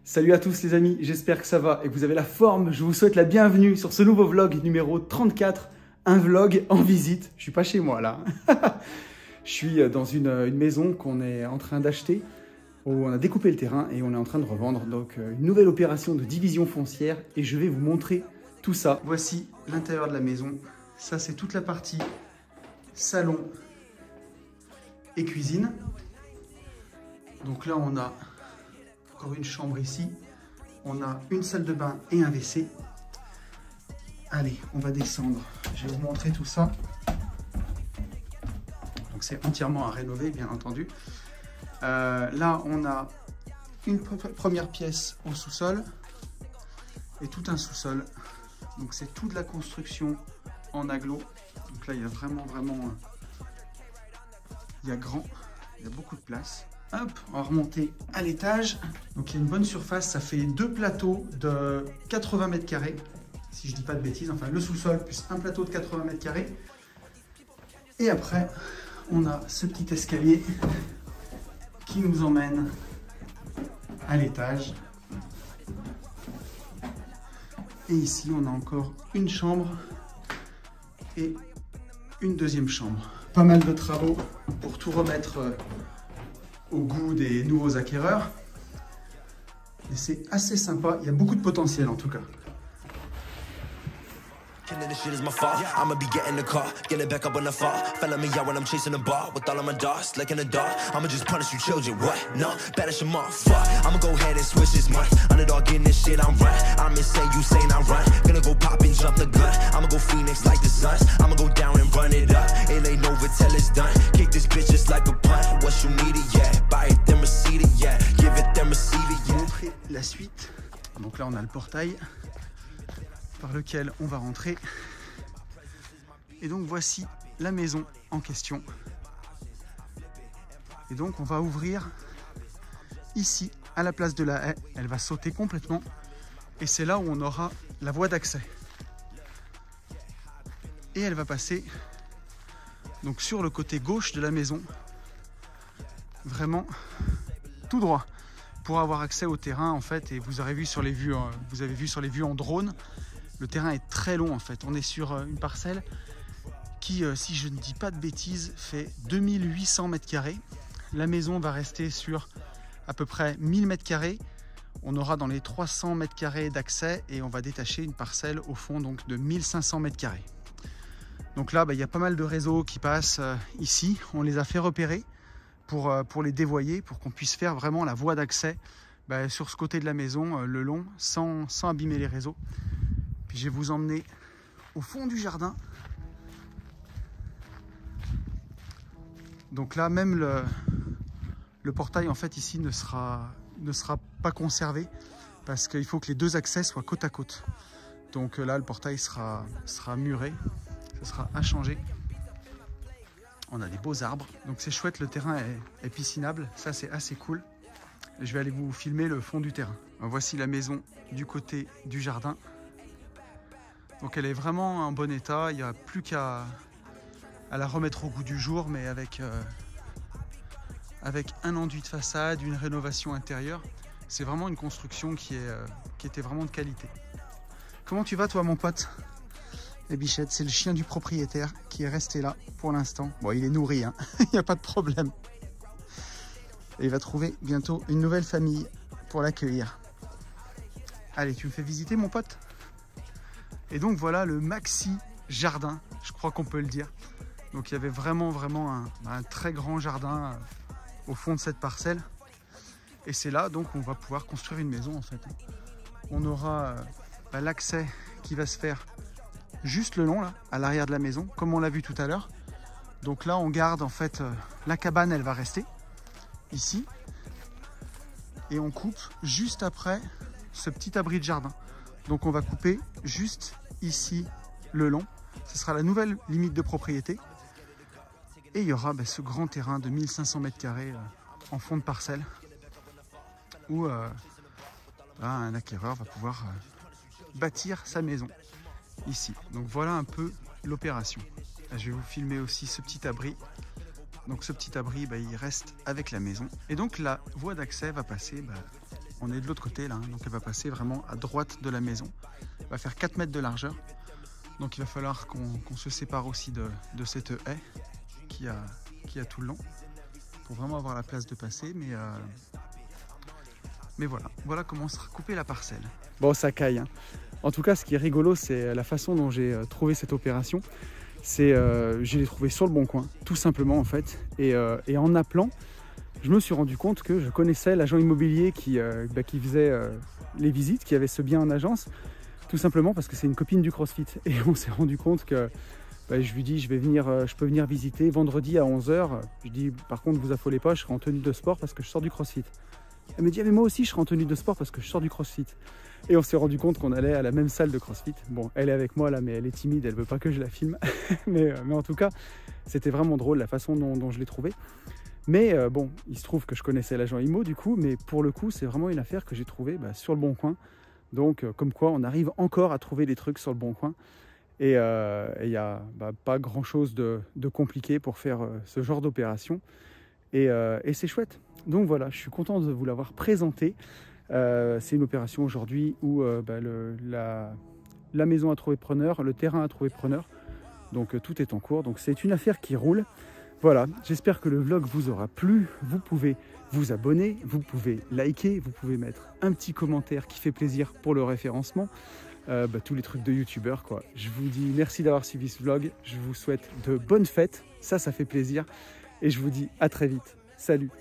Salut à tous les amis, j'espère que ça va et que vous avez la forme. Je vous souhaite la bienvenue sur ce nouveau vlog numéro 34, un vlog en visite. Je suis pas chez moi là. Je suis dans une maison qu'on est en train d'acheter. On a découpé le terrain et on est en train de revendre. Donc une nouvelle opération de division foncière et je vais vous montrer tout ça. Voici l'intérieur de la maison. Ça c'est toute la partie salon et cuisine. Donc là on a encore une chambre ici, on a une salle de bain et un WC. Allez, on va descendre, je vais vous montrer tout ça. Donc c'est entièrement à rénover bien entendu. Là on a une première pièce au sous-sol et tout un sous-sol. Donc c'est toute la construction en agglo. Donc là il y a vraiment il y a grand, il y a beaucoup de place. Hop, on va remonter à l'étage. Donc il y a une bonne surface, ça fait deux plateaux de 80 mètres carrés. Si je dis pas de bêtises, enfin le sous-sol plus un plateau de 80 mètres carrés. Et après, on a ce petit escalier qui nous emmène à l'étage. Et ici, on a encore une chambre et une deuxième chambre. Pas mal de travaux pour tout remettre au goût des nouveaux acquéreurs. Et c'est assez sympa, il y a beaucoup de potentiel en tout cas. This shit is my fault. I'ma be getting the car, get it back up on the fall. Fella me out when I'm chasing the bar with all of my dogs, like in the dark. I'ma just punish you children, what? No, banish them off. Fuck, I'ma go ahead and switch this month. Underdog in this shit, I'm right. I'm insane, you saying I'm right. Gonna go pop and jump the gun. I'ma go Phoenix like the Suns. I'ma go down and run it up. It ain't over till it's done. Kick this bitch just like a punt. What you need it, yeah. Buy it, then receive it, yeah. Give it, then receive it, yeah. Montrer la suite. Donc là, on a le portail par lequel on va rentrer. Et donc voici la maison en question. Et donc on va ouvrir ici à la place de la haie. Elle va sauter complètement. Et c'est là où on aura la voie d'accès. Et elle va passer donc sur le côté gauche de la maison. Vraiment tout droit. Pour avoir accès au terrain en fait. Et vous avez vu sur les vues, en drone. Le terrain est très long en fait. On est sur une parcelle qui, si je ne dis pas de bêtises, fait 2800 mètres carrés. La maison va rester sur à peu près 1000 mètres carrés. On aura dans les 300 mètres carrés d'accès et on va détacher une parcelle au fond donc de 1500 mètres carrés. Donc là, il y a pas mal de réseaux qui passent ici. On les a fait repérer pour les dévoyer, pour qu'on puisse faire vraiment la voie d'accès sur ce côté de la maison, le long, sans abîmer les réseaux. Puis je vais vous emmener au fond du jardin. Donc là, même le portail en fait ici ne sera pas conservé parce qu'il faut que les deux accès soient côte à côte. Donc là, le portail sera muré, ce sera à changer. On a des beaux arbres, donc c'est chouette, le terrain est piscinable, ça c'est assez cool. Je vais aller vous filmer le fond du terrain. Voici la maison du côté du jardin. Donc elle est vraiment en bon état, il n'y a plus qu'à la remettre au goût du jour, mais avec un enduit de façade, une rénovation intérieure. C'est vraiment une construction qui était vraiment de qualité. Comment tu vas toi mon pote? Et Bichette, c'est le chien du propriétaire qui est resté là pour l'instant. Bon, il est nourri, hein. Il n'y a pas de problème. Et il va trouver bientôt une nouvelle famille pour l'accueillir. Allez, tu me fais visiter mon pote? Et donc voilà le maxi jardin, je crois qu'on peut le dire. Donc il y avait vraiment un très grand jardin au fond de cette parcelle. Et c'est là donc on va pouvoir construire une maison en fait. On aura l'accès qui va se faire juste le long là, à l'arrière de la maison, comme on l'a vu tout à l'heure. Donc là on garde en fait la cabane, elle va rester ici. Et on coupe juste après ce petit abri de jardin. Donc on va couper juste ici le long. Ce sera la nouvelle limite de propriété. Et il y aura ce grand terrain de 1500 mètres carrés en fond de parcelle où un acquéreur va pouvoir bâtir sa maison ici. Donc voilà un peu l'opération. Je vais vous filmer aussi ce petit abri. Donc ce petit abri, il reste avec la maison. Et donc la voie d'accès va passer On est de l'autre côté là, hein, donc elle va passer vraiment à droite de la maison. Elle va faire 4 mètres de largeur. Donc il va falloir qu'on se sépare aussi de cette haie qui a tout le long. Pour vraiment avoir la place de passer. Mais voilà comment sera coupée la parcelle. Bon, ça caille. Hein. En tout cas, ce qui est rigolo, c'est la façon dont j'ai trouvé cette opération. C'est je l'ai trouvé sur le Bon Coin, tout simplement en fait. Et en appelant, je me suis rendu compte que je connaissais l'agent immobilier qui faisait les visites, qui avait ce bien en agence, tout simplement parce que c'est une copine du CrossFit. Et on s'est rendu compte que je lui dis je peux venir visiter vendredi à 11 h. Je dis par contre vous affolez pas, je serai en tenue de sport parce que je sors du CrossFit. Elle me dit ah, mais moi aussi je serai en tenue de sport parce que je sors du CrossFit. Et on s'est rendu compte qu'on allait à la même salle de CrossFit. Bon, elle est avec moi là, mais elle est timide, elle veut pas que je la filme. mais en tout cas, c'était vraiment drôle la façon dont je l'ai trouvé. Mais bon, il se trouve que je connaissais l'agent IMO du coup, mais pour le coup, c'est vraiment une affaire que j'ai trouvée sur le Bon Coin. Donc, comme quoi, on arrive encore à trouver des trucs sur le Bon Coin. Et il n'y a pas grand-chose de compliqué pour faire ce genre d'opération. Et c'est chouette. Donc voilà, je suis content de vous l'avoir présenté. C'est une opération aujourd'hui où la maison a trouvé preneur, le terrain a trouvé preneur. Donc tout est en cours. Donc c'est une affaire qui roule. Voilà, j'espère que le vlog vous aura plu. Vous pouvez vous abonner, vous pouvez liker, vous pouvez mettre un petit commentaire qui fait plaisir pour le référencement. Tous les trucs de youtubeurs quoi. Je vous dis merci d'avoir suivi ce vlog. Je vous souhaite de bonnes fêtes. Ça fait plaisir. Et je vous dis à très vite. Salut!